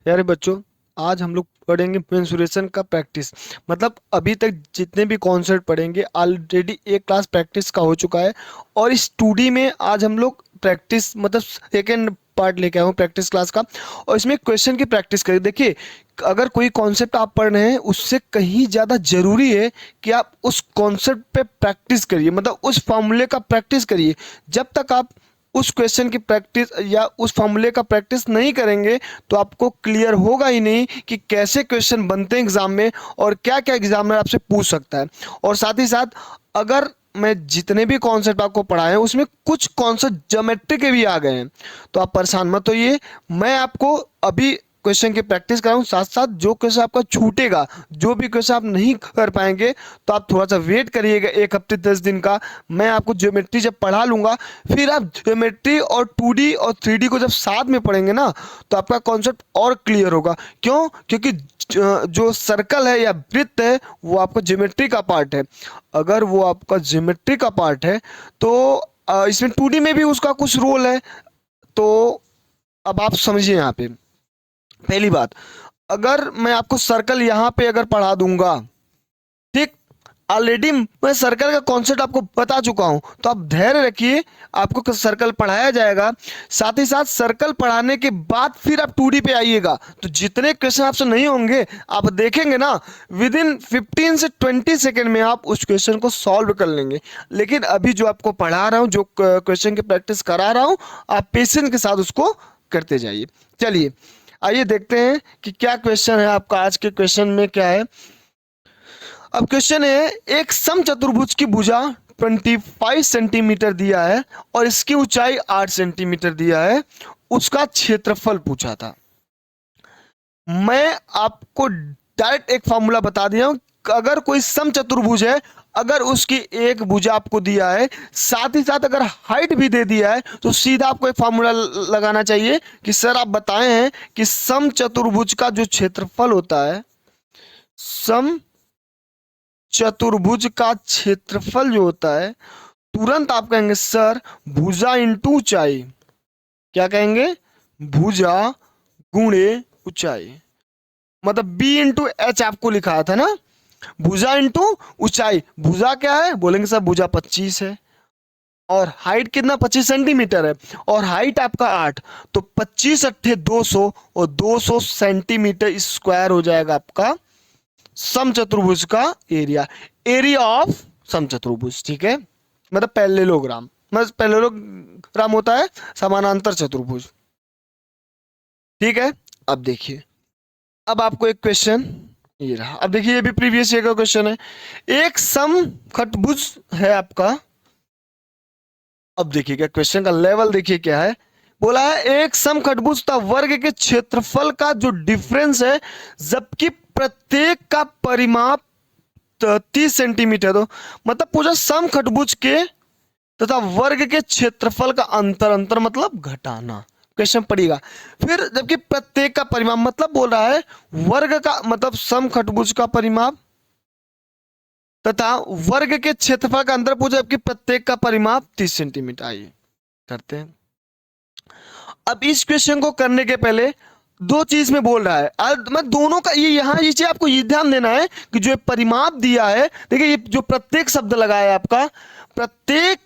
यारे बच्चों, आज हम लोग पढ़ेंगे मेंसुरेशन का प्रैक्टिस। मतलब अभी तक जितने भी कॉन्सेप्ट पढ़ेंगे ऑलरेडी एक क्लास प्रैक्टिस का हो चुका है, और इस 2D में आज हम लोग प्रैक्टिस मतलब सेकेंड पार्ट लेके आए हूँ प्रैक्टिस क्लास का। और इसमें क्वेश्चन की प्रैक्टिस करिए। देखिए, अगर कोई कॉन्सेप्ट आप पढ़ रहे हैं उससे कहीं ज़्यादा जरूरी है कि आप उस कॉन्सेप्ट पे प्रैक्टिस करिए, मतलब उस फॉर्मूले का प्रैक्टिस करिए। जब तक आप उस क्वेश्चन की प्रैक्टिस या उस फॉर्मूले का प्रैक्टिस नहीं करेंगे तो आपको क्लियर होगा ही नहीं कि कैसे क्वेश्चन बनते हैं एग्जाम में, और क्या क्या एग्जाम में आपसे पूछ सकता है। और साथ ही साथ, अगर मैं जितने भी कॉन्सेप्ट आपको पढ़ाए हैं उसमें कुछ कॉन्सेप्ट ज्योमेट्री के भी आ गए हैं, तो आप परेशान मत होइए। मैं आपको अभी क्वेश्चन की प्रैक्टिस कराऊं, साथ साथ जो क्वेश्चन आपका छूटेगा, जो भी क्वेश्चन आप नहीं कर पाएंगे, तो आप थोड़ा सा वेट करिएगा, 1 हफ्ते 10 दिन का। मैं आपको ज्योमेट्री जब पढ़ा लूंगा, फिर आप ज्योमेट्री और 2D और 3D को जब साथ में पढ़ेंगे ना, तो आपका कॉन्सेप्ट और क्लियर होगा। क्यों? क्योंकि जो सर्कल है या वृत्त है वो आपका ज्योमेट्री का पार्ट है। अगर वो आपका ज्योमेट्री का पार्ट है तो इसमें 2D में भी उसका कुछ रोल है। तो अब आप समझिए यहाँ पे, पहली बात, अगर मैं आपको सर्कल यहाँ पे अगर पढ़ा दूंगा, ठीक, ऑलरेडी मैं सर्कल का कॉन्सेप्ट आपको बता चुका हूं, तो आप धैर्य रखिए, आपको सर्कल पढ़ाया जाएगा। साथ ही साथ सर्कल पढ़ाने के बाद फिर आप 2D पे आइएगा, तो जितने क्वेश्चन आपसे नहीं होंगे आप देखेंगे ना, विद इन 15 से 20 सेकेंड में आप उस क्वेश्चन को सॉल्व कर लेंगे। लेकिन अभी जो आपको पढ़ा रहा हूं, जो क्वेश्चन की प्रैक्टिस करा रहा हूं, आप पेशेंस के साथ उसको करते जाइए। चलिए, आइए देखते हैं कि क्या क्वेश्चन है आपका। आज के क्वेश्चन में क्या है? अब क्वेश्चन है, एक समचतुर्भुज की भुजा 25 सेंटीमीटर दिया है और इसकी ऊंचाई 8 सेंटीमीटर दिया है, उसका क्षेत्रफल पूछा था। मैं आपको डायरेक्ट एक फॉर्मूला बता दिया हूं। अगर कोई समचतुर्भुज है, अगर उसकी एक भुजा आपको दिया है, साथ ही साथ अगर हाइट भी दे दिया है, तो सीधा आपको एक फॉर्मूला लगाना चाहिए कि सर आप बताए हैं कि समचतुर्भुज का जो क्षेत्रफल होता है, सम चतुर्भुज का क्षेत्रफल जो होता है, तुरंत आप कहेंगे सर भुजा इंटू ऊंचाई। क्या कहेंगे? भुजा गुणे ऊंचाई। मतलब बी इंटू एच आपको लिखा था ना, भुजा इंटू ऊंचाई। भुजा क्या है? बोलेंगे सर भुजा 25 है, और हाइट कितना? 25 सेंटीमीटर है, और हाइट आपका 8। तो 25 × 8 = 200, और 200 सेंटीमीटर स्क्वायर हो जाएगा आपका समचतुर्भुज का एरिया। एरिया ऑफ समचतुर्भुज, ठीक है, मतलब पैरेललोग्राम। मतलब पैरेललोग्राम होता है समानांतर चतुर्भुज, ठीक है। अब देखिए, अब आपको एक क्वेश्चन ये रहा। अब देखिए, ये भी प्रीवियस ईयर का क्वेश्चन है। एक समखटभुज है आपका। अब देखिए क्या क्वेश्चन का लेवल, देखिए क्या है। बोला है एक समखटभुज तथा वर्ग के क्षेत्रफल का जो डिफरेंस है, जबकि प्रत्येक का परिमाप 30 सेंटीमीटर। तो मतलब पूछा समखटभुज के तथा वर्ग के क्षेत्रफल का अंतर, अंतर मतलब घटाना। क्वेश्चन पड़ेगा। फिर जबकि प्रत्येक का परिमाप मतलब बोल रहा है वर्ग का, मतलब समखटभुज का परिमाप तथा वर्ग के क्षेत्रफल का अंतर पूछा, जबकि प्रत्येक का परिमाप 30 सेंटीमीटर। आइए करते हैं। अब इस क्वेश्चन को करने के पहले दो चीज में बोल रहा है, मैं दोनों का ये यहाँ ये चीज आपको ये ध्यान देना है कि जो परिमाप दिया है, देखिए ये जो प्रत्येक शब्द लगा है आपका, प्रत्येक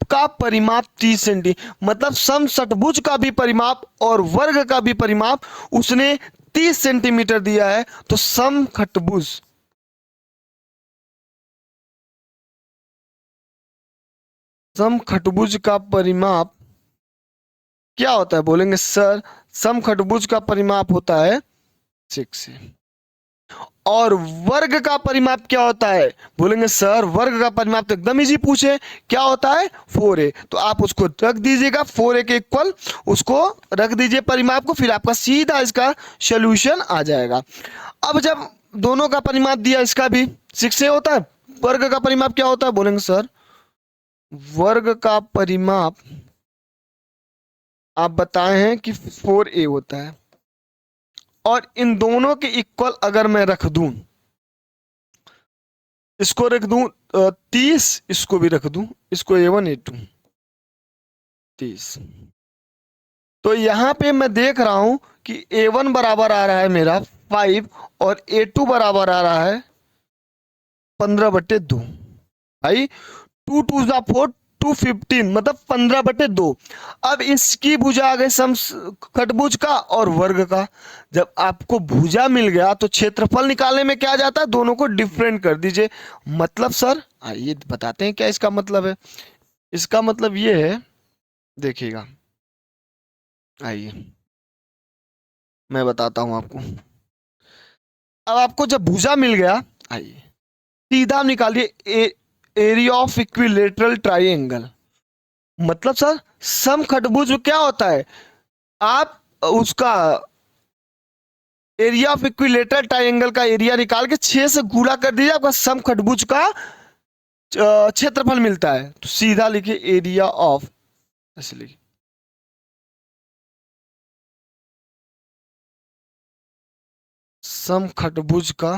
का परिमाप 30 सेंटी, मतलब समषटभुज का भी परिमाप और वर्ग का भी परिमाप उसने 30 सेंटीमीटर दिया है। तो समखटभुज, समखटभुज का परिमाप क्या होता है? बोलेंगे सर समखटभुज का परिमाप होता है 6। और वर्ग का परिमाप क्या होता है? बोलेंगे सर वर्ग का परिमाप तो एकदम इजी पूछे, क्या होता है? 4a। तो आप उसको रख दीजिएगा, 4a के इक्वल उसको रख दीजिए परिमाप को, फिर आपका सीधा इसका सोल्यूशन आ जाएगा। अब जब दोनों का परिमाप दिया, इसका भी 6a होता है, वर्ग का परिमाप क्या होता है? बोलेंगे सर वर्ग का परिमाप आप बताए हैं कि 4a होता है, और इन दोनों के इक्वल अगर मैं रख दूं, इसको रख दूं 30, इसको भी रख दूं, इसको A1 A2 30, तो यहाँ पे मैं देख रहा हूं कि A1 बराबर आ रहा है मेरा 5 और A2 बराबर आ रहा है 15/2। भाई 2 2 4 215 मतलब 15/2। अब इसकी भुजा आ गई खटभुज का और वर्ग का। जब आपको भुजा मिल गया तो क्षेत्रफल निकालने में क्या जाता है, दोनों को डिफरेंट कर दीजिए। मतलब सर आइए बताते हैं क्या इसका मतलब है। इसका मतलब ये है, देखिएगा, आइए मैं बताता हूं आपको। अब आपको जब भुजा मिल गया, आइए सीधा आप निकालिए एरिया ऑफ इक्विलेटरल ट्राइंगल। मतलब सर समखटभुज क्या होता है, आप उसका एरिया ऑफ इक्विलेटरल ट्राइंगल का एरिया निकाल के 6 से गुणा कर दीजिए, आपका समखटभुज का क्षेत्रफल मिलता है। तो सीधा लिखिए एरिया ऑफ, ऐसे लिखिए समखटभुज का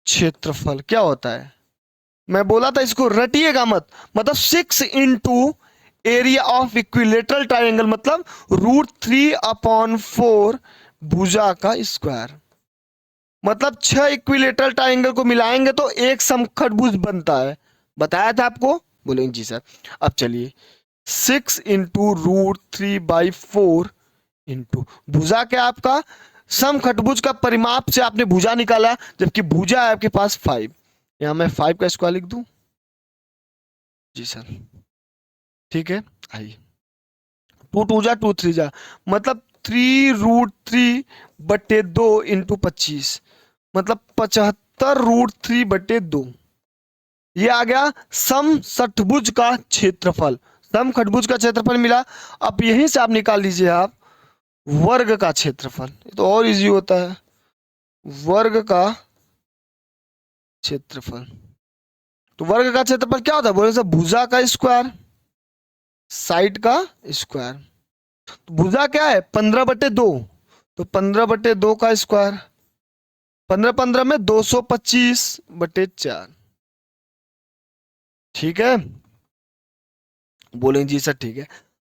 क्षेत्रफल क्या होता है। मैं बोला था इसको रटिएगा मत। मतलब 6 एरिया ऑफ इक्विलेटरल ट्राइंगल मतलब √3/4 भुजा का स्क्वायर। मतलब 6 इक्विलेटरल ट्राइंगल को मिलाएंगे तो एक समखटभुज बनता है। बताया था आपको, बोलेंगे जी सर। अब चलिए 6 इंटू √3/4 इंटू भुजा क्या आपका समखटभुज का परिमाप से आपने भुजा निकाला, जबकि भुजा है आपके पास 5। यहां मैं 5 का स्क्वायर लिख दूं, जी सर, ठीक है। आइए 2 2 जा 2 3 जा मतलब 3√3/2 इंटू 25 मतलब 75√3/2। ये आ गया समषटभुज का क्षेत्रफल। समखटभुज का क्षेत्रफल मिला। अब यहीं से आप निकाल लीजिए आप वर्ग का क्षेत्रफल, ये तो और इजी होता है। वर्ग का क्षेत्रफल, तो वर्ग का क्षेत्रफल क्या होता है, बोले सब भुजा का स्क्वायर साइड का स्क्वायर। तो भुजा क्या है 15/2, तो 15/2 का स्क्वायर 15 15 में 225/4। ठीक है, बोलेंगे जी सर ठीक है।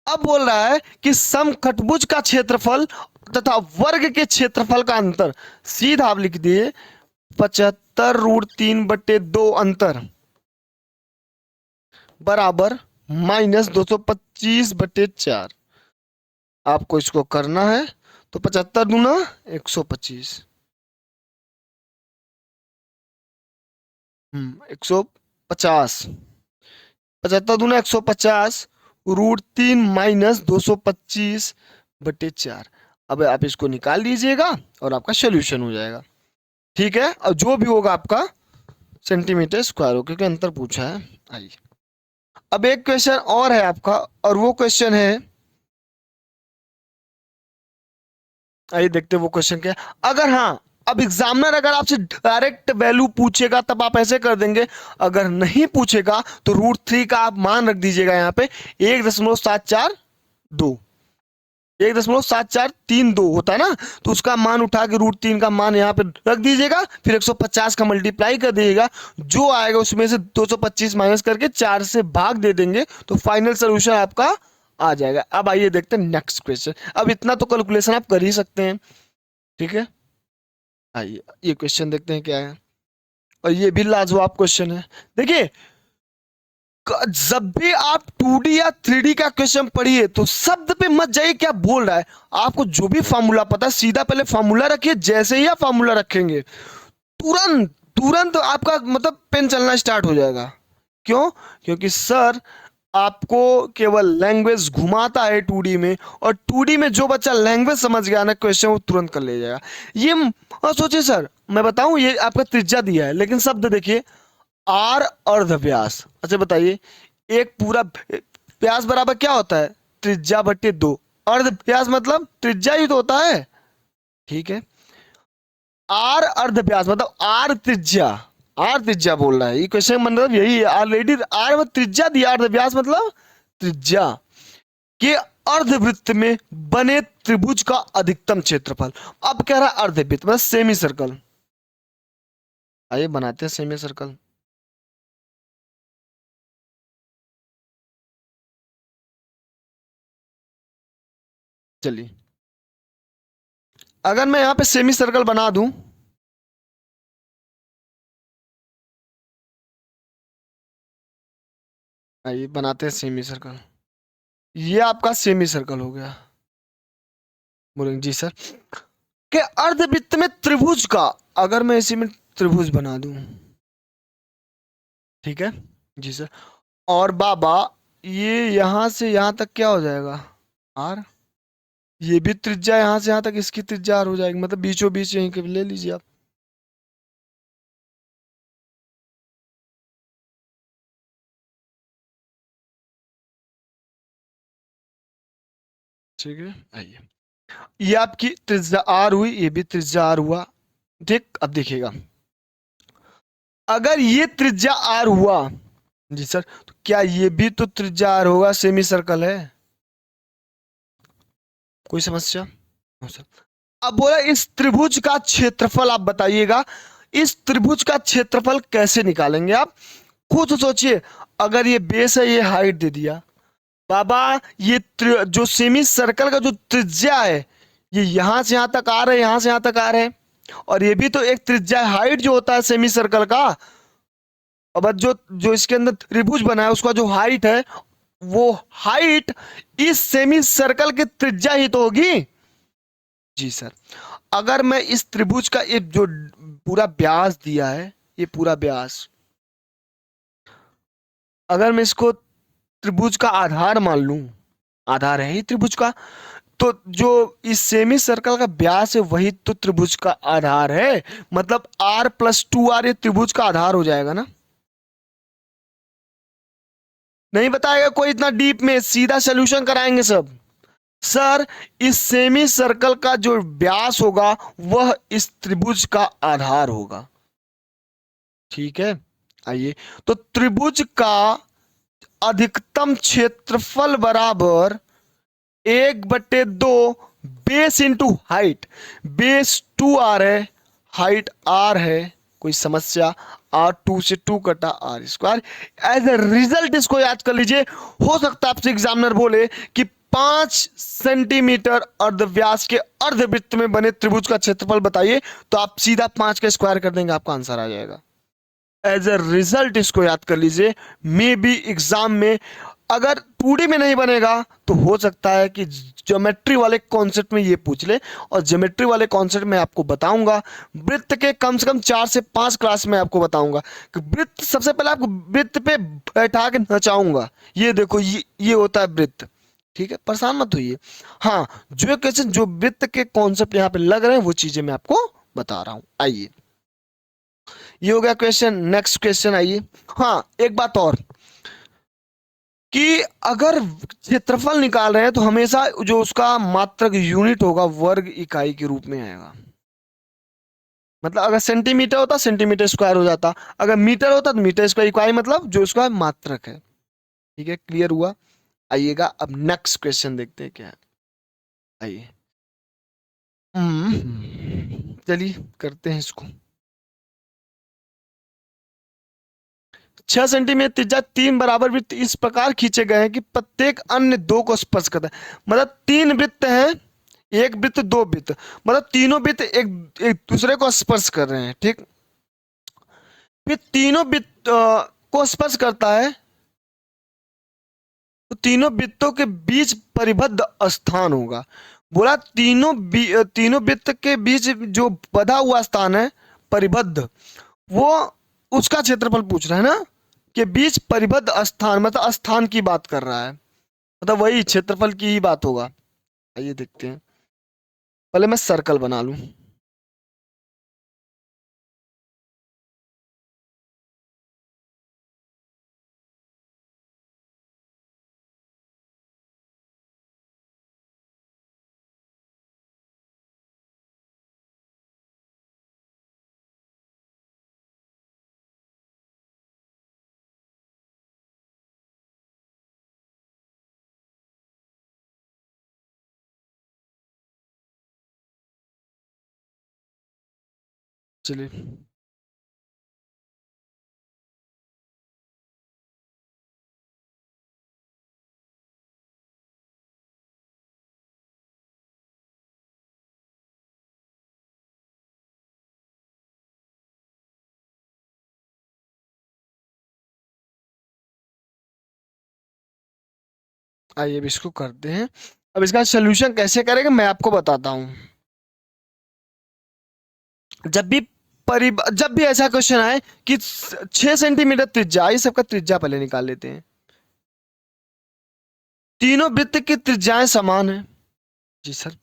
अब बोल रहा है कि समखटभुज का क्षेत्रफल तथा वर्ग के क्षेत्रफल का अंतर। सीधा आप लिख दिए 75√3/2 अंतर बराबर -225/4। आपको इसको करना है तो 75 दूना 125, 150, 75 दूना 150 √3 -225/4। अब आप इसको निकाल लीजिएगा और आपका सोल्यूशन हो जाएगा। ठीक है, और जो भी होगा आपका सेंटीमीटर स्क्वायर हो, क्योंकि अंतर पूछा है। आइए अब एक क्वेश्चन और है आपका, और वो क्वेश्चन है, आइए देखते हैं वो क्वेश्चन क्या है। अगर हाँ, अब एग्जामिनर अगर आपसे डायरेक्ट वैल्यू पूछेगा तब आप ऐसे कर देंगे, अगर नहीं पूछेगा तो √3 का आप मान रख दीजिएगा यहाँ पे 1.742, 1.7432 होता है ना, तो उसका मान उठा के √3 का मान यहाँ पे रख दीजिएगा, फिर 150 का मल्टीप्लाई कर दीजिएगा, जो आएगा उसमें से 225 माइनस करके 4 से भाग दे देंगे, तो फाइनल सोल्यूशन आपका आ जाएगा। अब आइए देखते हैं नेक्स्ट क्वेश्चन। अब इतना तो कैलकुलेशन आप कर ही सकते हैं, ठीक है। आइए ये क्वेश्चन देखते हैं क्या है, और ये भी लाजवाब क्वेश्चन है। देखिए जब भी आप 2D या 3D का क्वेश्चन पढ़िए तो शब्द पे मत जाइए क्या बोल रहा है। आपको जो भी फॉर्मूला पता है सीधा पहले फॉर्मूला रखिए, जैसे ही आप फॉर्मूला रखेंगे तुरंत तुरंत आपका मतलब पेन चलना स्टार्ट हो जाएगा। क्यों? क्योंकि सर आपको केवल लैंग्वेज घुमाता है 2D में, और 2D में जो बच्चा लैंग्वेज समझ गया ना क्वेश्चन वो तुरंत कर ले जाएगा। ये और सोचिए सर, मैं बताऊं ये आपका त्रिज्या दिया है, लेकिन शब्द देखिए आर अर्धव्यास। अच्छा बताइए, एक पूरा व्यास बराबर क्या होता है, त्रिज्या/2। अर्धव्यास मतलब त्रिज्या ही तो होता है, ठीक है। आर अर्धव्यास मतलब आर त्रिज्या, आर त्रिज्या बोल रहा है ये क्वेश्चन, मतलब यही है ऑलरेडी। आर मतलब त्रिज्या दिया, अर्धव्यास मतलब त्रिज्या के अर्धवृत्त में बने त्रिभुज का अधिकतम क्षेत्रफल। अब कह रहा है अर्धवृत्त मतलब सेमी सर्कल। आइए बनाते हैं सेमी सर्कल। चलिए, अगर मैं यहाँ पे सेमी सर्कल बना दूं, आइए बनाते हैं सेमी सर्कल। ये आपका सेमी सर्कल हो गया। बोलेंगे जी सर के अर्धवृत्त में त्रिभुज का, अगर मैं इसी में त्रिभुज बना दूं, ठीक है जी सर, और बाबा ये यहां से यहां तक क्या हो जाएगा, आर, ये भी त्रिज्या यहां से यहां तक इसकी त्रिज्या आर हो जाएगी, मतलब बीचों बीच यहीं के ले लीजिए आप। ठीक है, आइए, ये आपकी त्रिज्या आर हुई, ये भी त्रिज्या आर हुआ। ठीक, अब देखिएगा, अगर ये त्रिज्या आर हुआ जी सर, तो क्या ये भी तो त्रिज्या आर होगा, सेमी सर्कल है, कोई समस्या? हाँ सर। अब बोला इस त्रिभुज का क्षेत्रफल आप बताइएगा, इस त्रिभुज का क्षेत्रफल कैसे निकालेंगे आप, खुद सोचिए। अगर ये बेस है, ये हाइट दे दिया बाबा, ये जो सेमी सर्कल का जो त्रिज्या है, ये यहां से यहां तक आ रहे हैं, यहां से यहां तक आ रहे हैं, और ये भी तो एक त्रिज्या हाइट जो होता है सेमी सर्कल का। अब जो जो इसके अंदर त्रिभुज बना है उसका जो हाइट है, वो हाइट इस सेमी सर्कल की त्रिज्या ही तो होगी जी सर। अगर मैं इस त्रिभुज का एक जो पूरा व्यास दिया है, ये पूरा व्यास, अगर मैं इसको त्रिभुज का आधार मान लूं, आधार है ही त्रिभुज का, तो जो इस सेमी सर्कल का व्यास है वही तो त्रिभुज का आधार है, मतलब r प्लस 2r ये त्रिभुज का आधार हो जाएगा ना। नहीं बताएगा कोई इतना डीप में, सीधा सोल्यूशन कराएंगे सब। सर इस सेमी सर्कल का जो व्यास होगा वह इस त्रिभुज का आधार होगा, ठीक है। आइए, तो त्रिभुज का अधिकतम क्षेत्रफल बराबर 1/2 base into height, base 2r है, हाइट r है, कोई समस्या? r2 से 2 कटा R square, as a result इसको याद कर लीजिए। हो सकता है आपसे एग्जामिनर बोले कि 5 सेंटीमीटर अर्धव्यास के अर्धवृत्त में बने त्रिभुज का क्षेत्रफल बताइए, तो आप सीधा 5 का स्क्वायर कर देंगे, आपका आंसर आ जाएगा। एज ए रिजल्ट इसको याद कर लीजिए, मे बी एग्जाम में अगर 2D में नहीं बनेगा तो हो सकता है कि ज्योमेट्री वाले कॉन्सेप्ट में ये पूछ ले, और ज्योमेट्री वाले कॉन्सेप्ट में आपको बताऊंगा वृत्त के कम से कम 4 से 5 क्लास में आपको बताऊंगा कि वृत्त, सबसे पहले आपको वृत्त पे बैठा के नचाऊंगा, ये देखो ये होता है वृत्त, ठीक है, परेशान मत होइए। हाँ, जो क्वेश्चन जो वृत्त के कॉन्सेप्ट यहाँ पे लग रहे हैं वो चीजें मैं आपको बता रहा हूं। आइए, ये हो गया क्वेश्चन, नेक्स्ट क्वेश्चन आइए। हाँ, एक बात और कि अगर क्षेत्रफल निकाल रहे हैं तो हमेशा जो उसका मात्रक यूनिट होगा वर्ग इकाई के रूप में आएगा, मतलब अगर सेंटीमीटर होता सेंटीमीटर स्क्वायर हो जाता, अगर मीटर होता तो मीटर स्क्वायर, इकाई मतलब जो उसका मात्रक है, ठीक है, क्लियर हुआ। आइएगा, अब नेक्स्ट क्वेश्चन देखते हैं क्या है। आइए, चलिए करते हैं इसको। 6 सेंटीमीटर त्रिज्या 3 बराबर वृत्त इस प्रकार खींचे गए हैं कि प्रत्येक अन्य 2 को स्पर्श करता है, मतलब 3 वृत्त हैं, एक वृत्त 2 वृत्त, मतलब तीनों वृत्त एक एक दूसरे को स्पर्श कर रहे हैं, ठीक। फिर तीनों वृत्त को स्पर्श करता है, तो तीनों वृत्तों के बीच परिबद्ध स्थान होगा। बोला तीनों वृत्त के बीच जो बधा हुआ स्थान है, परिबद्ध, वो उसका क्षेत्रफल पूछ रहा है ना, के बीच परिबद्ध स्थान, मतलब स्थान की बात कर रहा है, मतलब वही क्षेत्रफल की ही बात होगा। आइए देखते हैं, पहले मैं सर्कल बना लूं। चलिए, आइए अब इसको करते हैं। अब इसका सोल्यूशन कैसे करेंगे मैं आपको बताता हूँ। जब भी जब भी ऐसा क्वेश्चन आए कि 6 सेंटीमीटर त्रिज्या, इस सबका त्रिज्या पहले निकाल लेते हैं। तीनों वृत्त की त्रिज्याएं समान है। जी सर।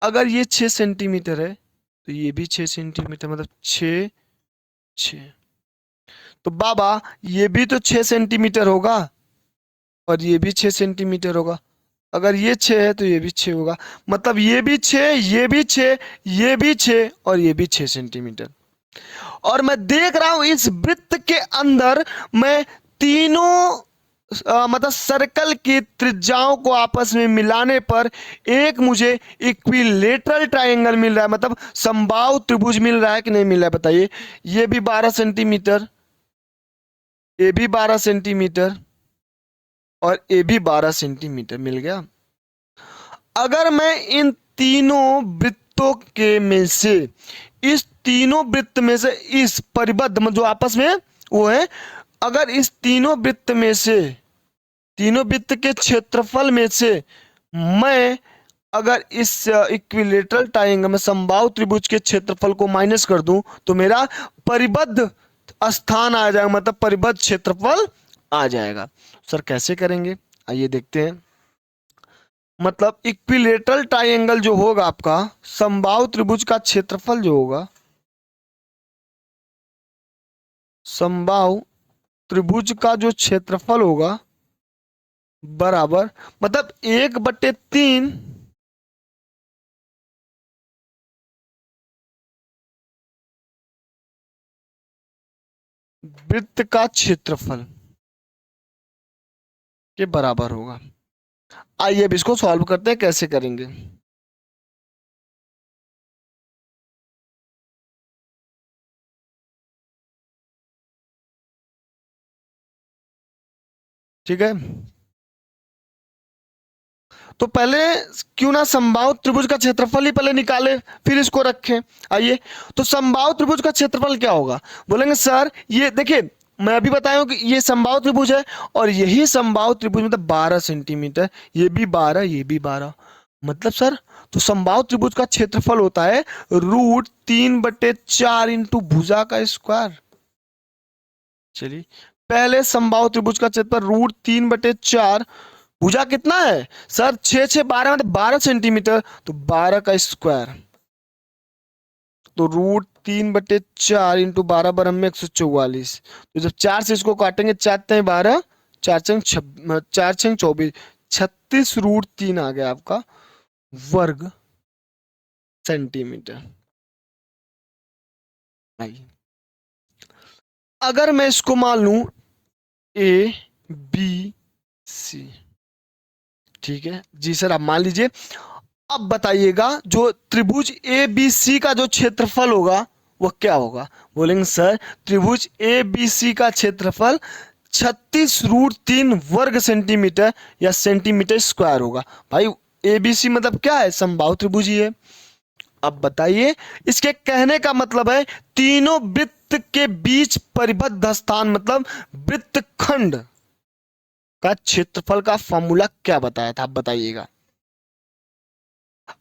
अगर ये 6 सेंटीमीटर है तो ये भी 6 सेंटीमीटर, मतलब 6 6। तो बाबा ये भी तो 6 सेंटीमीटर होगा और ये भी 6 सेंटीमीटर होगा। अगर ये 6 है तो ये भी 6 होगा। मतलब ये भी 6, ये भी 6, ये भी 6 और ये भी 6 सेंटीमीटर। और मैं देख रहा हूं इस वृत्त के अंदर मैं तीनों मतलब सर्कल की त्रिज्याओं को आपस में मिलाने पर एक मुझे इक्विलेटरल ट्रायंगल मिल रहा है, मतलब समबाहु त्रिभुज मिल रहा है कि नहीं मिल रहा है बताइए। ये भी 12 सेंटीमीटर, ये भी 12 सेंटीमीटर और ये भी 12 सेंटीमीटर मिल गया। अगर मैं इन तीनों वृत्तों के में से, इस तीनों वृत्त में से इस परिबद्ध जो आपस में वो है, अगर इस तीनों वृत्त में से, तीनों वृत्त के क्षेत्रफल में से मैं अगर इस इक्विलेटरल ट्रायंगल में समबाहु त्रिभुज के क्षेत्रफल को माइनस कर दूं तो मेरा परिबद्ध स्थान आ जाएगा, मतलब परिबद्ध क्षेत्रफल आ जाएगा। सर कैसे करेंगे आइए देखते हैं। मतलब इक्विलेटरल ट्रायंगल जो होगा आपका, समबाहु त्रिभुज का क्षेत्रफल जो होगा, समबाहु त्रिभुज का जो क्षेत्रफल होगा बराबर, मतलब 1/3 वृत्त का क्षेत्रफल के बराबर होगा। आइए अब इसको सॉल्व करते हैं, कैसे करेंगे। ठीक है, तो पहले क्यों ना समबाहु त्रिभुज का क्षेत्रफल ही पहले निकाले फिर इसको रखें। आइए, तो समबाहु त्रिभुज का क्षेत्रफल क्या होगा। बोलेंगे सर ये देखिए, मैं अभी बताया हूं कि ये समबाहु त्रिभुज है और यही समबाहु त्रिभुज मतलब 12 सेंटीमीटर, ये भी 12, ये भी 12, मतलब सर तो समबाहु त्रिभुज का क्षेत्रफल होता है √3/4 इंटू भुजा का स्क्वायर। चलिए, पहले समबाहु त्रिभुज का क्षेत्रफल √3/4, भुजा कितना है सर, 6 6 12 मतलब 12 सेंटीमीटर, तो 12 का स्क्वायर, तो √3/4 इंटू 12 बरम में 144। तो जब 4 से इसको काटेंगे, 4×12, 4×4 36, 36√3 आ गया आपका वर्ग सेंटीमीटर। आइए, अगर मैं इसको मान लूं ए बी सी, ठीक है जी सर, आप मान लीजिए। अब बताइएगा जो त्रिभुज ए बी सी का जो क्षेत्रफल होगा वह क्या होगा। बोलेंगे सर त्रिभुज ए बी सी का क्षेत्रफल 36√3 वर्ग सेंटीमीटर या सेंटीमीटर स्क्वायर होगा। भाई ए बी सी मतलब क्या है, समबाहु त्रिभुज ही है। अब बताइए, इसके कहने का मतलब है तीनों वृत्त के बीच परिबद्ध स्थान मतलब वृत्तखंड का क्षेत्रफल का फॉर्मूला क्या बताया था, आप बताइएगा।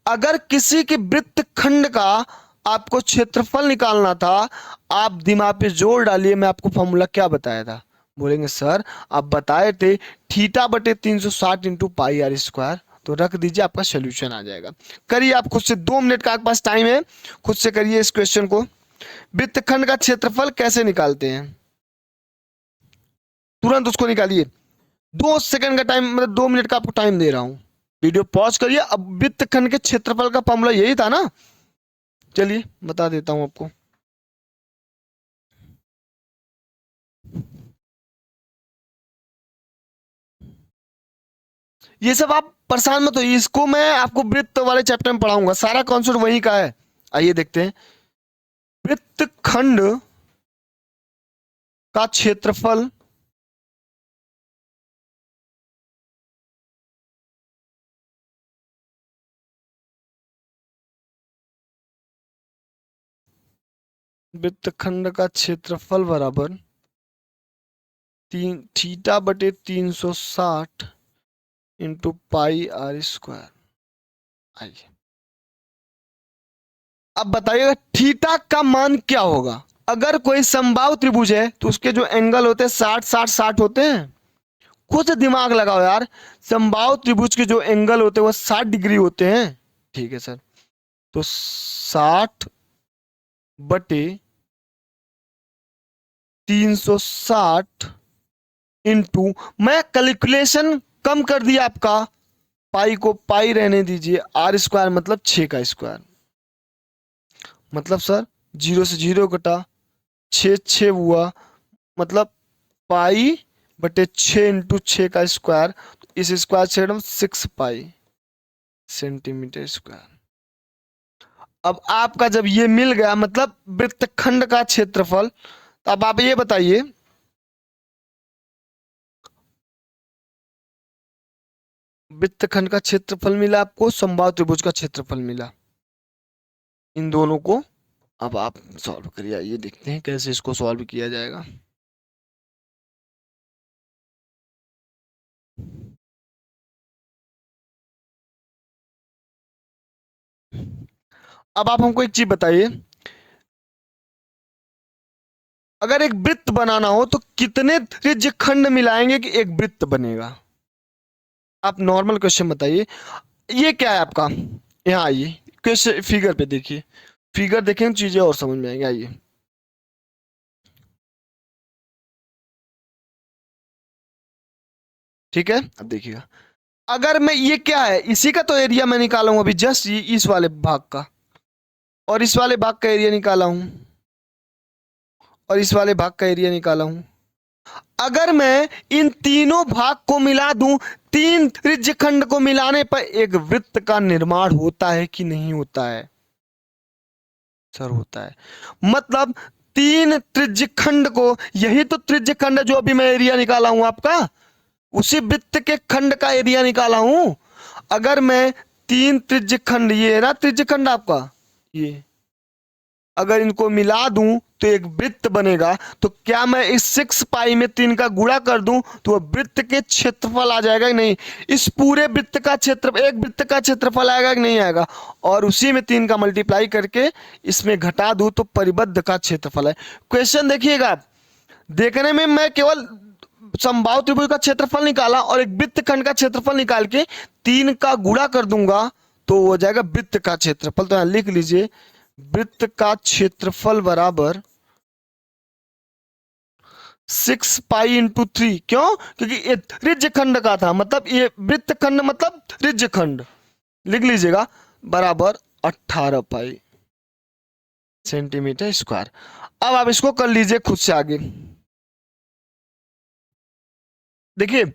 अगर किसी के वृत्तखंड का आपको क्षेत्रफल निकालना था, आप दिमाग पे जोर डालिए, मैं आपको फॉर्मूला क्या बताया था। बोलेंगे सर आप बताए थे θ/360 इंटू पाई आर स्क्वायर, तो रख दीजिए, आपका सोल्यूशन आ जाएगा। करिए आप खुद से, 2 मिनट का आपके पास टाइम है, खुद से करिए इस क्वेश्चन को। वृत्तखंड का क्षेत्रफल कैसे निकालते हैं, तुरंत उसको निकालिए। 2 सेकंड का टाइम, मतलब 2 मिनट का आपको टाइम दे रहा हूं। वीडियो पॉज करिए। अब वृत्तखंड के क्षेत्रफल का फॉर्मूला यही था ना, चलिए बता देता हूं आपको। ये सब आप परेशान मत होइए, इसको मैं आपको वृत्त वाले चैप्टर में पढ़ाऊंगा, सारा कॉन्सेप्ट वही का है। आइए देखते हैं, वृत्तखंड का क्षेत्रफल वृत्तखंड का क्षेत्रफल बराबर 3 θ/360 इंटू पाई आर स्क्वायर। आइए अब बताइएगा थीटा का मान क्या होगा। अगर कोई समबाहु त्रिभुज है तो उसके जो एंगल होते हैं 60 60 60 होते हैं। कुछ दिमाग लगाओ यार, समबाहु त्रिभुज के जो एंगल होते हैं वो 60 डिग्री होते हैं। ठीक है सर, तो 60/360 इंटू, मैं कैलकुलेशन कम कर दिया आपका, पाई को पाई रहने दीजिए, आर स्क्वायर मतलब 6 का स्क्वायर, मतलब सर 0 से 0 कटा, 6 6 हुआ, मतलब पाई बटे 6 इंटू 6 का स्क्वायर, तो इस स्क्वायर से 6 पाई सेंटीमीटर स्क्वायर। अब आपका जब ये मिल गया मतलब वृत्तखंड का क्षेत्रफल, तो अब आप ये बताइए, वृत्तखंड का क्षेत्रफल मिला आपको, समबाहु त्रिभुज का क्षेत्रफल मिला, इन दोनों को अब आप सॉल्व करिए। ये देखते हैं कैसे इसको सॉल्व किया जाएगा। अब आप हमको एक चीज बताइए, अगर एक वृत्त बनाना हो तो कितने त्रिज्य खंड मिलाएंगे कि एक वृत्त बनेगा। आप नॉर्मल क्वेश्चन बताइए। ये क्या है आपका, यहाँ आइए, क्वेश्चन फिगर पे देखिए, फिगर देखेंगे चीजें और समझ में आएंगी। आइए ठीक है, अब देखिएगा, अगर मैं, ये क्या है, इसी का तो एरिया मैं निकाला हूं अभी जस्ट, इस वाले भाग का, और इस वाले भाग का एरिया निकाला हूं, और इस वाले भाग का एरिया निकाला हूं। अगर मैं इन तीनों भाग को मिला दूं, तीन त्रिज्य खंड को मिलाने पर एक वृत्त का निर्माण होता है कि नहीं होता है। सर होता है, मतलब तीन त्रिज्य खंड को, यही तो त्रिज्य खंड है जो अभी मैं एरिया निकाला हूं आपका, उसी वृत्त के खंड का एरिया निकाला हूं। अगर मैं तीन त्रिज्य खंड, ये है ना त्रिज्य खंड आपका, ये अगर इनको मिला दूं तो एक वृत्त बनेगा, तो क्या मैं इस 6 पाई में 3 का गुणा कर दूं तो वह वृत्त के क्षेत्रफल आ जाएगा कि नहीं। इस पूरे वृत्त का क्षेत्र, एक वृत्त का क्षेत्रफल आएगा कि नहीं आएगा, और उसी में 3 का मल्टीप्लाई करके इसमें घटा दूं तो परिबद्ध का क्षेत्रफल है। क्वेश्चन देखिएगा आप, देखने में मैं केवल समबाहु त्रिभुज का क्षेत्रफल निकाला और एक वृत्त खंड का क्षेत्रफल निकाल के 3 का गुणा कर दूंगा तो हो जाएगा वृत्त का क्षेत्रफल। तो यहां लिख लीजिए, वृत्त का क्षेत्रफल बराबर 6 पाई इंटू 3। क्यों, क्योंकि ये त्रिज्य खंड का था, मतलब ये वृत्त खंड मतलब त्रिज्य खंड, लिख लीजिएगा, बराबर 18 पाई सेंटीमीटर स्क्वायर। अब आप इसको कर लीजिए खुद से आगे। देखिए,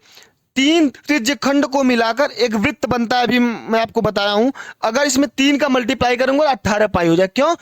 तीन त्रिज्य खंड को मिलाकर एक वृत्त बनता है, अभी मैं आपको बताया हूं। अगर इसमें 3 का मल्टीप्लाई करूंगा 18 पाई हो जाए। क्यों,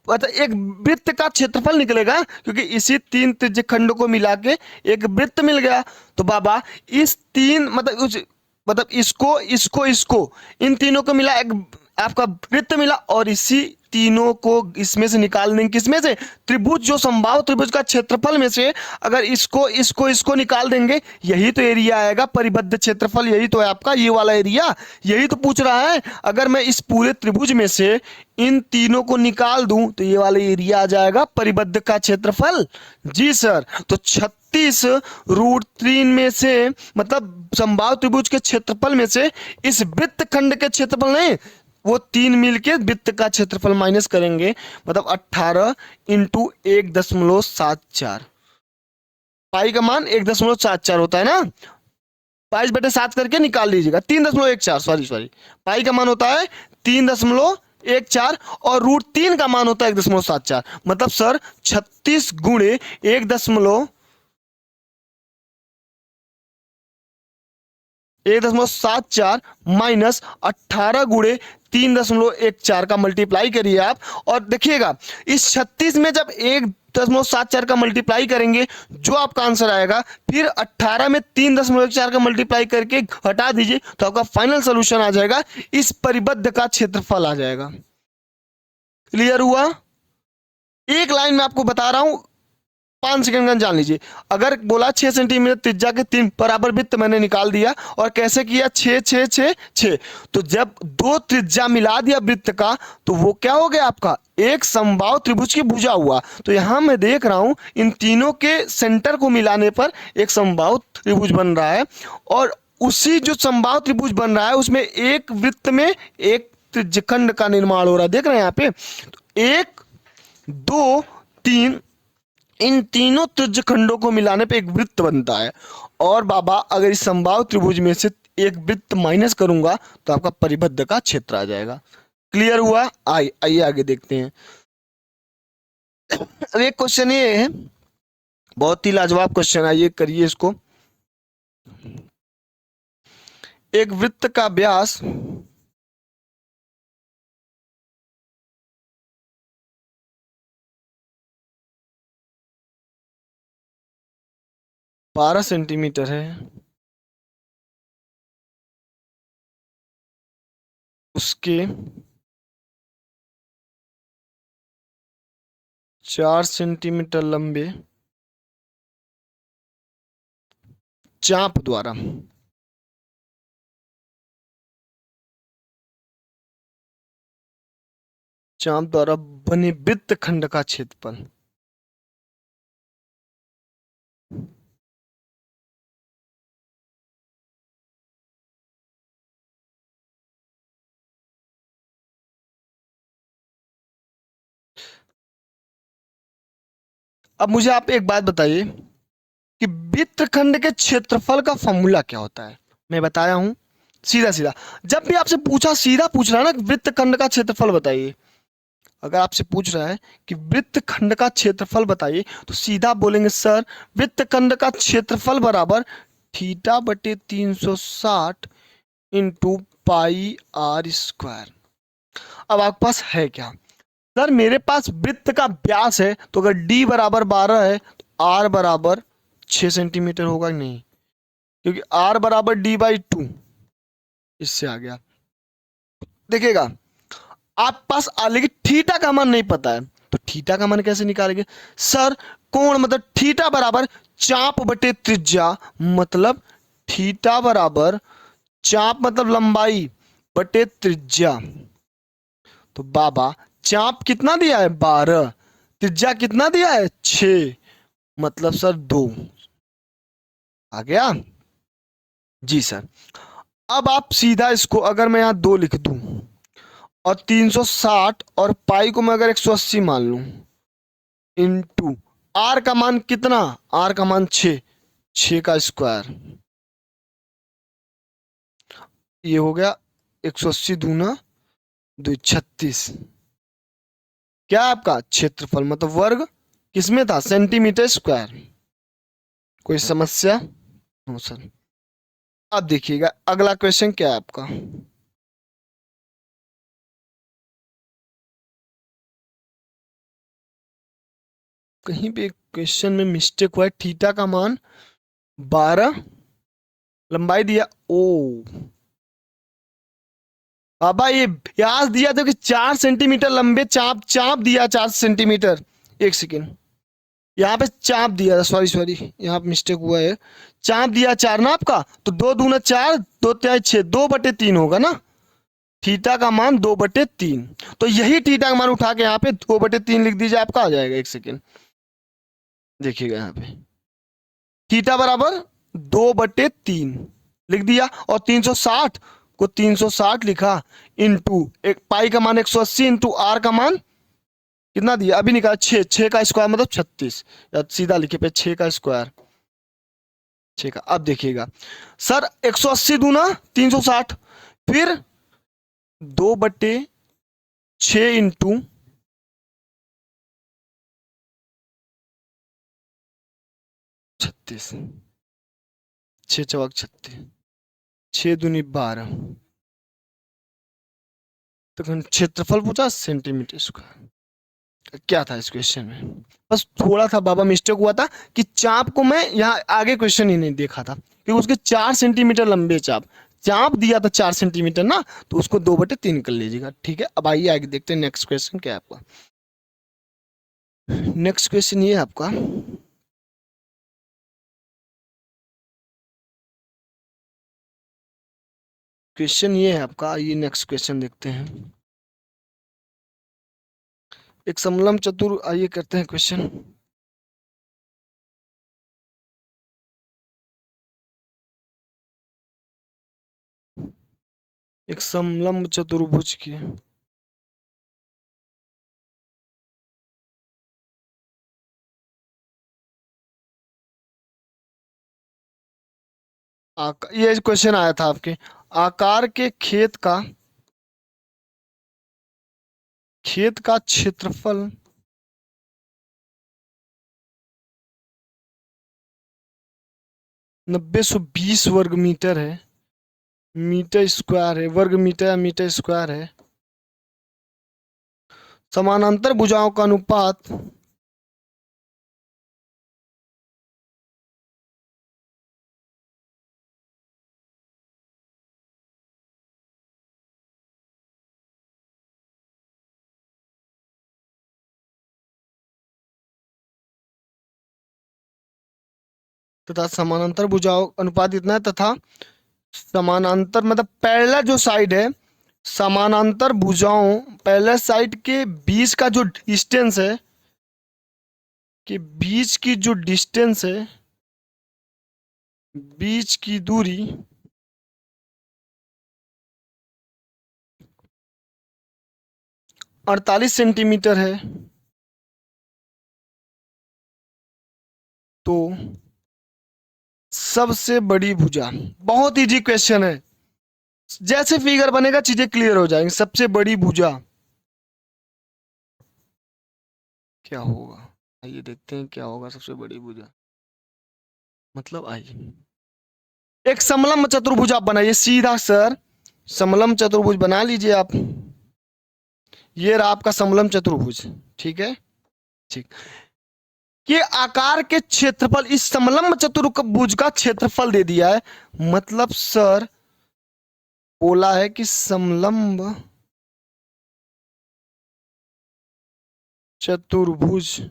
मतलब एक वृत्त का क्षेत्रफल निकलेगा, क्योंकि इसी तीन त्रिज्य खंड को मिला के एक वृत्त मिल गया। तो बाबा इस तीन, मतलब इसको इसको इसको, इन तीनों को मिला एक आपका वृत्त मिला, और इसी तीनों को इसमें से निकाल देंगे, किसमें से, त्रिभुज, जो समबाहु त्रिभुज का क्षेत्रफल में से अगर इसको इसको इसको निकाल देंगे, यही तो एरिया आएगा, परिबद्ध क्षेत्रफल यही तो है आपका, ये वाला एरिया, यही तो पूछ रहा है। अगर मैं इस पूरे त्रिभुज में से इन तीनों को निकाल दूं तो ये वाला एरिया आ जाएगा, परिबद्ध का क्षेत्रफल। जी सर, तो 36√3 में से, मतलब समबाहु त्रिभुज के क्षेत्रफल में से इस वृत्त खंड के क्षेत्रफल नहीं, वो 3 मिलके वृत्त का क्षेत्रफल माइनस करेंगे, मतलब 18 इंटू 1.74। पाई का मान 1.74 होता है ना, 22/7 करके निकाल लीजिएगा, 3.14, सॉरी सॉरी, पाई का मान होता है 3.14, और √3 का मान होता है 1.74। मतलब सर 36 गुणे 1.74 माइनस 18 गुणे 3.14 का मल्टीप्लाई करिए आप, और देखिएगा इस 36 में जब 1.74 का मल्टीप्लाई करेंगे जो आपका आंसर आएगा, फिर 18 में 3.14 का मल्टीप्लाई करके हटा दीजिए तो आपका फाइनल सोल्यूशन आ जाएगा, इस परिबद्ध का क्षेत्रफल आ जाएगा। क्लियर हुआ। एक लाइन में आपको बता रहा हूं, 5 सेकंड का जान लीजिए। अगर बोला 6 सेंटीमीटर त्रिज्या के 3 बराबर वृत्त मैंने निकाल दिया, और कैसे किया, 6 6 6 6, तो जब दो त्रिज्या मिला दिया वृत्त का तो वो क्या हो गया आपका, एक समबाहु त्रिभुज की भुजा हुआ। तो यहां मैं देख रहा हूं इन तीनों के सेंटर को मिलाने पर एक समबाहु त्रिभुज बन रहा है, और उसी जो समबाहु त्रिभुज बन रहा है उसमें एक वृत्त में एक त्रिज्यखंड का निर्माण हो रहा है। देख रहे हैं यहाँ पे, तो 1 2 3, इन तीनों त्रिज्यखंडों को मिलाने पे एक वृत्त बनता है। और बाबा अगर इस समबाहु त्रिभुज में से एक वृत्त माइनस करूंगा तो आपका परिबद्ध का क्षेत्र आ जाएगा। क्लियर हुआ? आइए आगे देखते हैं। अब एक क्वेश्चन ये है, बहुत ही लाजवाब क्वेश्चन, आइए करिए इसको। एक वृत्त का व्यास 12 सेंटीमीटर है, उसके 4 सेंटीमीटर लंबे चाप द्वारा बने वृत्त खंड का क्षेत्रफल। अब मुझे आप एक बात बताइए कि वृत्तखंड के क्षेत्रफल का फॉर्मूला क्या होता है। मैं बताया हूं सीधा सीधा, जब भी आपसे पूछा, सीधा पूछ रहा है ना, वृत्तखंड का क्षेत्रफल बताइए। अगर आपसे पूछ रहा है कि वृत्तखंड का क्षेत्रफल बताइए तो सीधा बोलेंगे सर वृत्तखंड का क्षेत्रफल बराबर थीटा बटे 360 इंटू पाई आर स्क्वायर। अब आपके पास है क्या सर, मेरे पास वृत्त का व्यास है, तो अगर d बराबर 12 है तो r बराबर 6 सेंटीमीटर होगा कि नहीं, क्योंकि r बराबर d/2, इससे आ गया। देखिएगा आप पास लेकिन थीटा का मान नहीं पता है, तो थीटा का मान कैसे निकालेंगे सर, कोण मतलब थीटा बराबर चाप बटे त्रिज्या, मतलब थीटा बराबर चाप मतलब लंबाई बटे त्रिज्या। तो बाबा चाप कितना दिया है 12, त्रिज्या कितना दिया है 6, मतलब सर 2 आ गया जी सर। अब आप सीधा इसको अगर मैं यहां 2 लिख दूं और 360 और पाई को मैं अगर 180 मान लूं इंटू आर का मान कितना, आर का मान 6 का स्क्वायर, ये हो गया 180 दूना 2 36, क्या आपका क्षेत्रफल मतलब वर्ग किसमें था, सेंटीमीटर स्क्वायर। कोई समस्या? No sir. अब देखिएगा अगला क्वेश्चन क्या है आपका, कहीं पे क्वेश्चन में मिस्टेक हुआ है, थीटा का मान 12 लंबाई दिया, ओ बाबा ये व्यास दिया था कि 4 सेंटीमीटर लंबे चाप दिया 4 सेंटीमीटर, एक सेकेंड, यहाँ पे चाप दिया था, सॉरी यहाँ पे मिस्टेक हुआ है, चाप दिया 4 ना आपका, तो 2 दूना 4 2 तिहाई 6, 2/3 होगा ना, थीटा का मान 2/3, तो यही थीटा का मान उठा के यहाँ पे 2/3 लिख दीजिए, आपका आ जाएगा। एक सेकेंड देखिएगा यहाँ पे थीटा बराबर 2/3 लिख दिया, और 360 को 360 लिखा इंटू एक पाई का मान 180 इंटू आर का मान कितना दिया अभी निकाला 6 का स्क्वायर मतलब 36, या सीधा लिखे पे 6 का स्क्वायर 6 का। अब देखिएगा सर 180 दूना 360, फिर 2/6 इंटू 36, 6 चौक 36, 6 दूनी 12, तो क्षेत्रफल पूछा सेंटीमीटर स्क्वायर। क्या था इस क्वेश्चन में, बस थोड़ा था बाबा मिस्टेक हुआ था कि चाप को मैं यहाँ आगे क्वेश्चन ही नहीं देखा था, क्योंकि उसके 4 सेंटीमीटर लंबे चाप दिया था 4 सेंटीमीटर ना, तो उसको 2/3 कर लीजिएगा। ठीक है, अब आइए आगे देखते हैं नेक्स्ट क्वेश्चन क्या है आपका। नेक्स्ट क्वेश्चन ये है आपका, क्वेश्चन ये है आपका। आइए नेक्स्ट क्वेश्चन देखते हैं। एक समलम चतुर, आइए करते हैं क्वेश्चन। एक समलंब चतुर्भुज की ये क्वेश्चन आया था आपके। आकार के खेत का क्षेत्रफल 920 वर्ग मीटर है। मीटर स्क्वायर है, वर्ग मीटर या मीटर स्क्वायर है। समानांतर भुजाओं का अनुपात तथा समानांतर भुजाओं अनुपात इतना है, तथा समानांतर मतलब पैरेलल जो साइड है, समानांतर भुजाओं पैरेलल साइड के बीच का जो डिस्टेंस है, कि बीच की जो डिस्टेंस है, बीच की दूरी 48 सेंटीमीटर है। तो सबसे बड़ी भुजा, बहुत इजी क्वेश्चन है, जैसे फिगर बनेगा चीजें क्लियर हो जाएंगी। सबसे बड़ी भुजा क्या होगा, आइए देखते हैं क्या होगा सबसे बड़ी भुजा। मतलब आइए, एक समलंब चतुर्भुज आप बनाइए सीधा सर। समलंब चतुर्भुज बना लीजिए आप। ये रहा आपका समलंब चतुर्भुज, ठीक है। ठीक, ये आकार के क्षेत्रफल, इस समलंब चतुर्भुज का क्षेत्रफल दे दिया है। मतलब सर बोला है कि समलंब चतुर्भुज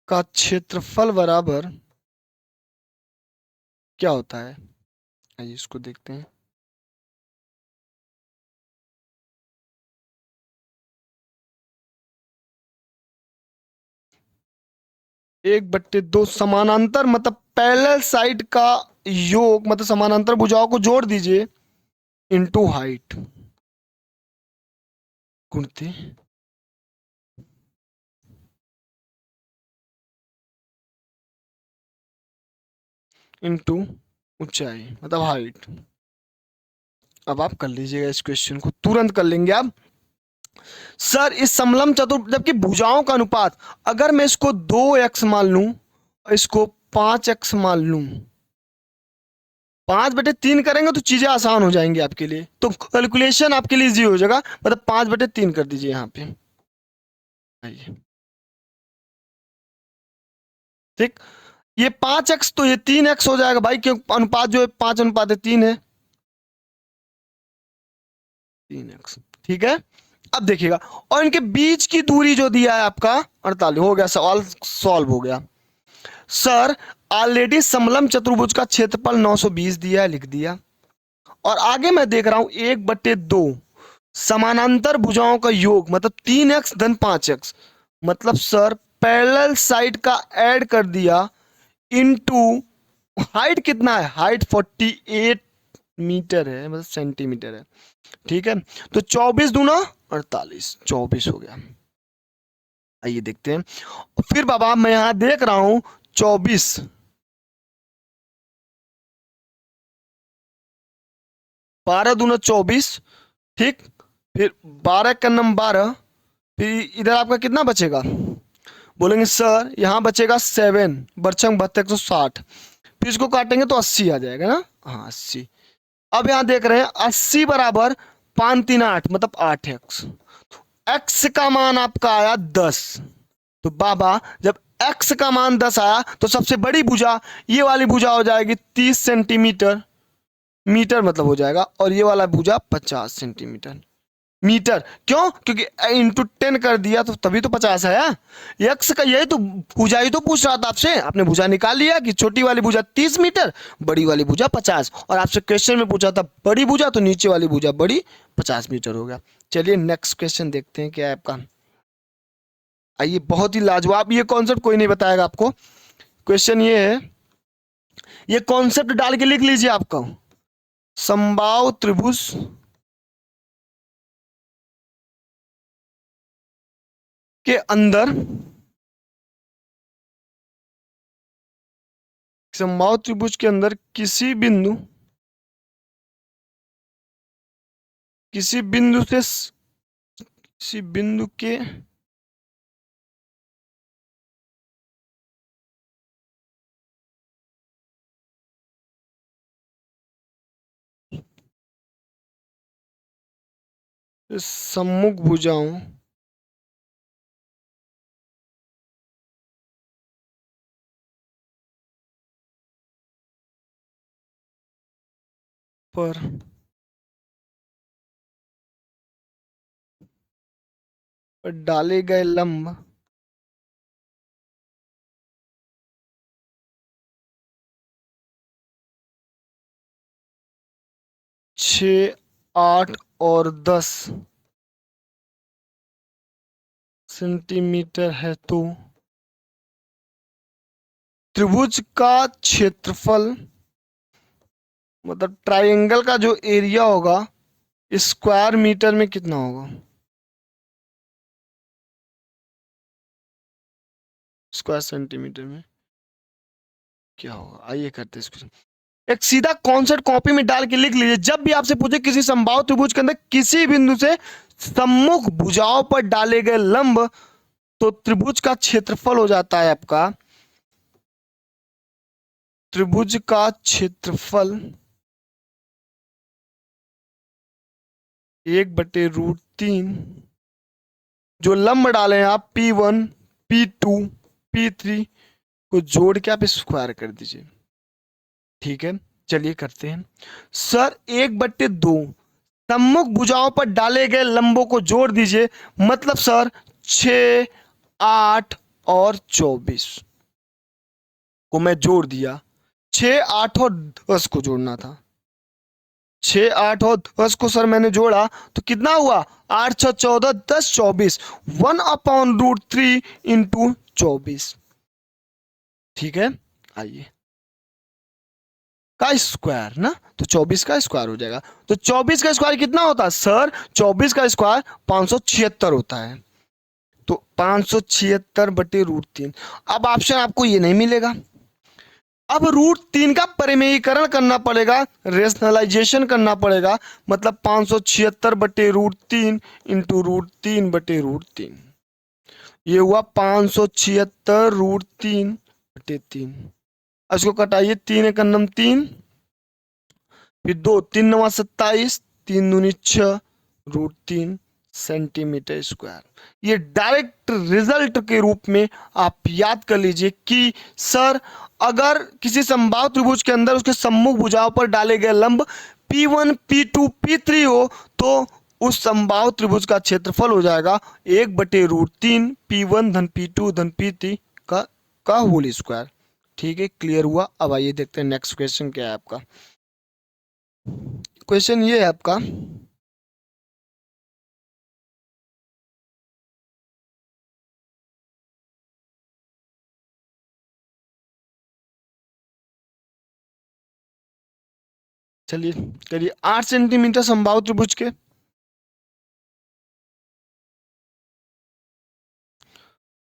का क्षेत्रफल बराबर क्या होता है, आइए इसको देखते हैं। 1/2 समानांतर मतलब पैरेलल साइड का योग, मतलब समानांतर भुजाओं को जोड़ दीजिए, इनटू हाइट गुणते इनटू ऊंचाई मतलब हाइट। अब आप कर लीजिएगा इस क्वेश्चन को, तुरंत कर लेंगे आप। सर इस समलंब चतुर्भुज, जबकि भुजाओं का अनुपात, अगर मैं इसको 2x मान लूं और इसको 5x मान लूं, 5/3 करेंगे तो चीजें आसान हो जाएंगी आपके लिए, तो कैलकुलेशन आपके लिए इजी हो जाएगा। मतलब 5/3 कर दीजिए यहाँ पे, आइए। ठीक, ये 5x तो ये 3x हो जाएगा भाई, क्यों अनुपात जो है 5:3 है, 3x, ठीक है। अब देखिएगा, और इनके बीच की दूरी जो दिया है आपका 48, हो गया सवाल सॉल्व हो गया। सर ऑलरेडी समलंब चतुर्भुज का क्षेत्रफल 920 दिया है, लिख दिया। और आगे मैं देख रहा हूं 1/2 समानांतर भुजाओं का योग, मतलब 3x धन 5x, मतलब सर पैरेलल साइड का ऐड कर दिया, इनटू हाइट कितना है, हाइट 48 मीटर है, मतलब सेंटीमीटर है, ठीक है। तो 24 दूना 48, 24 हो गया। आइए देखते हैं। फिर बाबा मैं यहां देख रहा हूं 24, 12 दूना 24, ठीक। फिर 12 का नंबर 12, फिर इधर आपका कितना बचेगा, बोलेंगे सर यहाँ बचेगा 7 बरछंग 72 160, फिर इसको काटेंगे तो 80 आ जाएगा ना, हाँ 80। अब यहाँ देख रहे हैं 80 बराबर 5×3 = 8, मतलब 8x। x का मान आपका आया 10। तो बाबा जब x का मान 10 आया तो सबसे बड़ी भुजा, ये वाली भुजा हो जाएगी 30 सेंटीमीटर, मीटर मतलब हो जाएगा, और ये वाला भुजा 50 सेंटीमीटर। मीटर। क्यों? क्योंकि इंटू 10 कर दिया तो तभी तो 50 आया। यक्स का यही तो भुजा ही तो पूछ रहा था आपसे, आपने भुजा निकाल लिया कि छोटी वाली भुजा 30 मीटर, बड़ी वाली भुजा 50, और आपसे क्वेश्चन में पूछा था बड़ी भुजा, तो नीचे वाली भुजा बड़ी 50 मीटर हो गया। चलिए नेक्स्ट क्वेश्चन देखते हैं क्या है आपका। आइए, बहुत ही लाजवाब, ये कॉन्सेप्ट कोई नहीं बताएगा आपको। क्वेश्चन ये है, ये कॉन्सेप्ट डाल के लिख लीजिए आपका। समबाहु त्रिभुज के अंदर, समबाहु त्रिभुज के अंदर किसी बिंदु से किसी बिंदु के सम्मुख भुजाओं पर डाले गए लंब 6, 8 और 10 सेंटीमीटर है, तो त्रिभुज का क्षेत्रफल, मतलब ट्रायंगल का जो एरिया होगा स्क्वायर मीटर में कितना होगा? स्क्वायर सेंटीमीटर में क्या होगा? आइए करते हैं इसको। एक सीधा कॉन्सेप्ट कॉपी में डाल के लिख लीजिए। जब भी आपसे पूछे किसी समबाहु त्रिभुज के अंदर किसी बिंदु से सम्मुख भुजाओं पर डाले गए लंब, तो त्रिभुज का क्षेत्रफल हो जाता है आपका, त्रिभुज का क्षेत्रफल 1/√3, जो लंब डाले हैं आप P1, P2, P3 को जोड़ के आप स्क्वायर कर दीजिए। ठीक है, चलिए करते हैं। सर 1/2 सम्मुख भुजाओं पर डाले गए लंबों को जोड़ दीजिए, मतलब सर 6, 8 और 24 को मैं जोड़ दिया। 6, 8 और 10 को जोड़ना था। 6, 8 और 10 को सर मैंने जोड़ा तो कितना हुआ? 8, 6, 14, 10, 24, 1/√3 इंटू 24। ठीक है, आइए का स्क्वायर ना, तो 24 का स्क्वायर हो जाएगा। तो 24 का स्क्वायर कितना होता है सर? 24 का स्क्वायर 576 होता है। तो 576/√3। अब ऑप्शन आपको ये नहीं मिलेगा। अब √3 का परिमेयीकरण करना पड़ेगा, रेशनलाइजेशन करना पड़ेगा, मतलब 576/√3 इंटू √3/√3, ये हुआ 576/√3/3। इसको कटाइए, 3 × 3 = 3, फिर 2, 3 × 9 = 27, 3 दूनी 6 √3 सेंटीमीटर स्क्वायर। ये डायरेक्ट रिजल्ट के रूप में आप याद कर लीजिए कि सर अगर किसी समबाहु त्रिभुज के अंदर उसके सम्मुख भुजाओं पर डाले गए लंब P1, P2, P3 हो, तो उस समबाहु त्रिभुज का क्षेत्रफल हो जाएगा 1/√3 P1 धन P2 धन P3 का होल स्क्वायर। ठीक है, क्लियर हुआ। अब आइए देखते हैं नेक्स्ट क्वेश्चन क्या है आपका। क्वेश्चन ये है आपका, चलिए करिए। 8 सेंटीमीटर समबाहु त्रिभुज के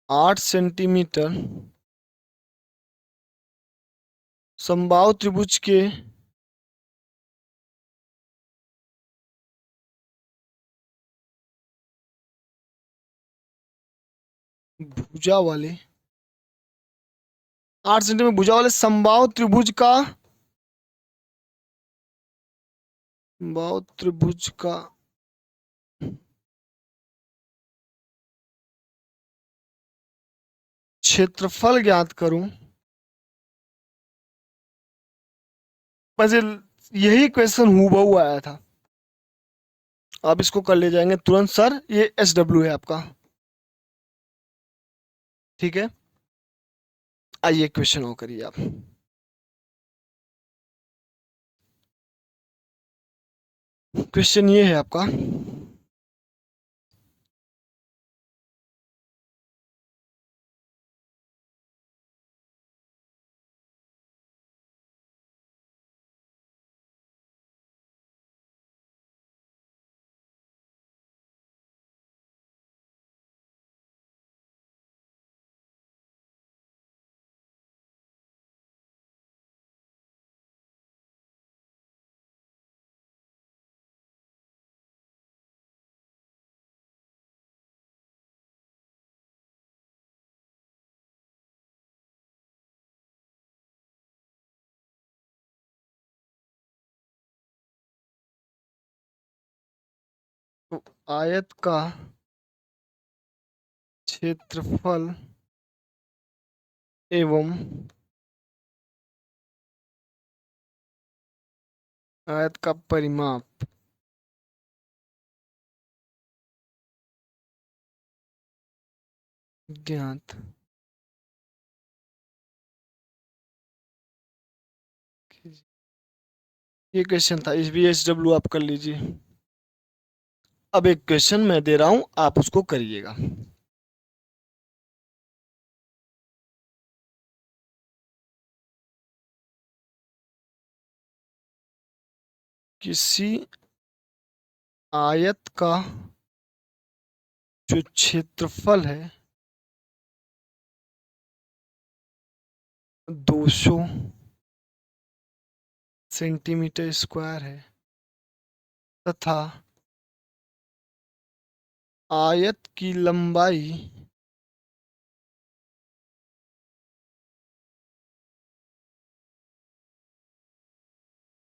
8 सेंटीमीटर समबाहु त्रिभुज के भुजा वाले 8 सेंटीमीटर भुजा वाले समबाहु त्रिभुज का समबाहु त्रिभुज का क्षेत्रफल ज्ञात करूं। वैसे यही क्वेश्चन हूबहू आया था, आप इसको कर ले जाएंगे तुरंत सर, ये SW है आपका। ठीक है, आइए क्वेश्चन और करिए आप। क्वेश्चन ये है आपका, तो आयत का क्षेत्रफल एवं आयत का परिमाप ज्ञात कीजिए। ये क्वेश्चन था, इस VSW आप कर लीजिए। अब एक क्वेश्चन मैं दे रहा हूं, आप उसको करिएगा। किसी आयत का जो क्षेत्रफल है 200 सेंटीमीटर स्क्वायर है तथा आयत की लंबाई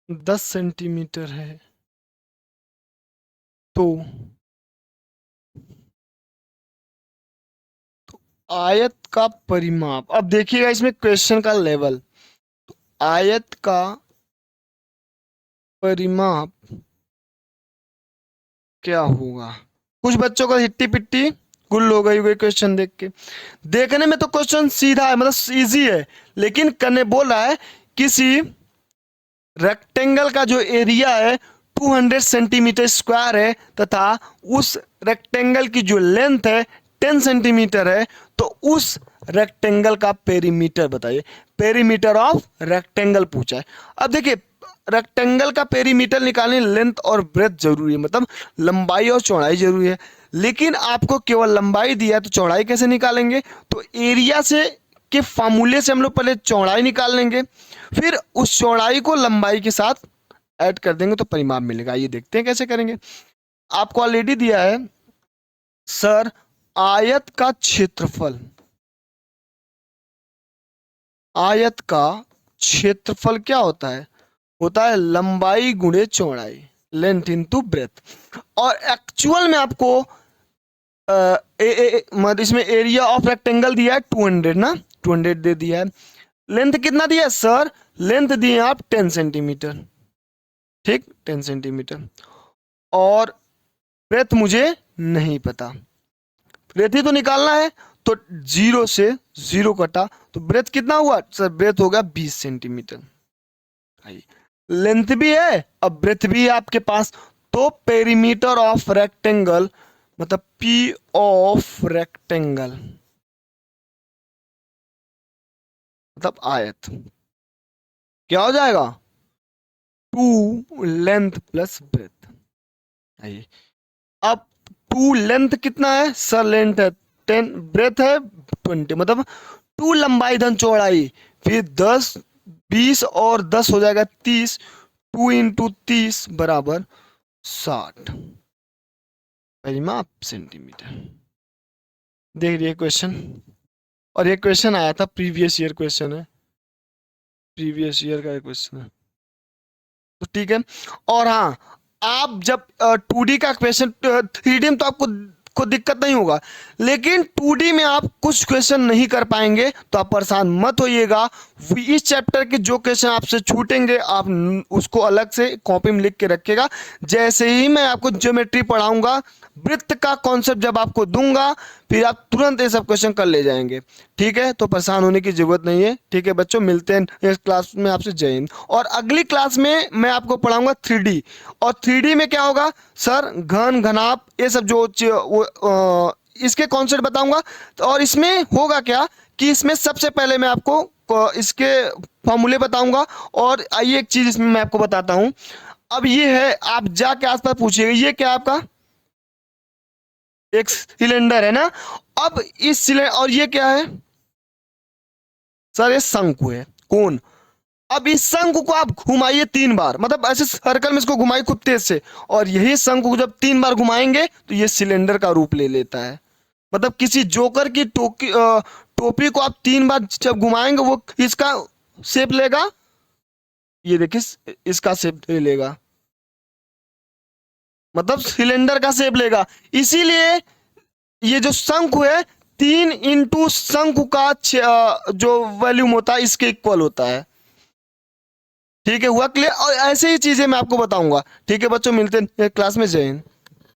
10 सेंटीमीटर है, तो आयत का परिमाप, अब देखिएगा इसमें क्वेश्चन का लेवल, आयत का परिमाप क्या होगा। कुछ बच्चों को हिट्टी पिट्टी गुल हो गई हुई क्वेश्चन देख के। देखने में तो क्वेश्चन सीधा है, मतलब इजी है, लेकिन करने बोल रहा है किसी रेक्टेंगल का जो एरिया है 200 सेंटीमीटर स्क्वायर है तथा उस रेक्टेंगल की जो लेंथ है 10 सेंटीमीटर है, तो उस रेक्टेंगल का पेरीमीटर बताइए। पेरीमीटर ऑफ रेक्टेंगल पूछा है। अब देखिए, रेक्टेंगल का पेरीमीटर निकालने लेंथ और ब्रेथ जरूरी है, मतलब लंबाई और चौड़ाई जरूरी है, लेकिन आपको केवल लंबाई दिया है तो चौड़ाई कैसे निकालेंगे। तो एरिया से के फार्मूले से हम लोग पहले चौड़ाई निकाल लेंगे, फिर उस चौड़ाई को लंबाई के साथ ऐड कर देंगे तो परिमाप मिलेगा। ये देखते हैं कैसे करेंगे। आपको ऑलरेडी दिया है सर, आयत का क्षेत्रफल, आयत का क्षेत्रफल क्या होता है, होता है लंबाई गुणे चौड़ाई, लेंथ इंटू ब्रेथ। और एक्चुअल में आपको मतलब इसमें एरिया ऑफ रेक्टेंगल दिया है 200 ना, 200 दे दिया है। लेंथ कितना दिया है सर, लेंथ दिए आप 10 सेंटीमीटर, ठीक 10 सेंटीमीटर। और ब्रेथ मुझे नहीं पता, ब्रेथ ही तो निकालना है, तो 0 से 0 कटा तो ब्रेथ कितना हुआ सर, ब्रेथ होगा 20 सेंटीमीटर। लेंथ भी है अब ब्रेथ भी है आपके पास, तो पेरीमीटर ऑफ रेक्टेंगल मतलब P ऑफ रेक्टेंगल मतलब आयत क्या हो जाएगा, 2 लेंथ प्लस ब्रेथ। आइए, अब 2 लेंथ कितना है सर, लेंथ है 10, ब्रेथ है 20, मतलब 2 लंबाई धन चौड़ाई, फिर 10 20 और 10 हो जाएगा 30, 2 इंटू 30 बराबर 60 परिमाप सेंटीमीटर। देख रही क्वेश्चन, और ये क्वेश्चन आया था प्रीवियस ईयर क्वेश्चन है, प्रीवियस ईयर का क्वेश्चन है, तो ठीक है। और हाँ, आप जब 2D का क्वेश्चन 3D में तो आपको आपको दिक्कत नहीं होगा। लेकिन 2D में आप कुछ क्वेश्चन नहीं कर पाएंगे तो आप परेशान मत होइएगा। इस चैप्टर के जो क्वेश्चन आपसे छूटेंगे आप उसको अलग से कॉपी में लिख के रखिएगा। जैसे ही मैं आपको ज्योमेट्री पढ़ाऊंगा, वृत्त का कॉन्सेप्ट जब आपको दूंगा, फिर आप तुरंत ये सब क्वेश्चन कर ले जाएंगे। ठीक है, तो परेशान होने की जरूरत नहीं है। ठीक है बच्चों, मिलते हैं इस क्लास में आपसे। जय हिंद। और अगली क्लास में मैं आपको पढ़ाऊंगा 3D। और 3D में क्या होगा सर, घन घनाप ये सब जो इसके कॉन्सेप्ट बताऊंगा। तो और इसमें होगा क्या कि इसमें सबसे पहले मैं आपको इसके फॉर्मूले बताऊंगा। और आइए एक चीज इसमें मैं आपको बताता हूं। अब ये है, आप जाके आसपास पूछिएगा ये क्या है आपका, एक सिलेंडर है ना। अब इस सिलेंडर, और ये क्या है सर, ये शंकु है, कोन। अब इस शंकु को आप घुमाइए 3 बार, मतलब ऐसे सर्कल में इसको घुमाइए खूब तेज से। और यही शंकु को जब 3 बार घुमाएंगे तो ये सिलेंडर का रूप ले लेता है। मतलब किसी जोकर की टोपी को आप 3 बार जब घुमाएंगे वो इसका शेप लेगा। ये देखिए इसका शेप ले लेगा, मतलब सिलेंडर का शेप लेगा। इसीलिए ये जो शंकु है 3 इंटू शंकु का जो वॉल्यूम होता है इसके इक्वल होता है। ठीक है, हुआ क्लियर। और ऐसे ही चीजें मैं आपको बताऊंगा। ठीक है बच्चों, मिलते हैं क्लास में। जय हिंद।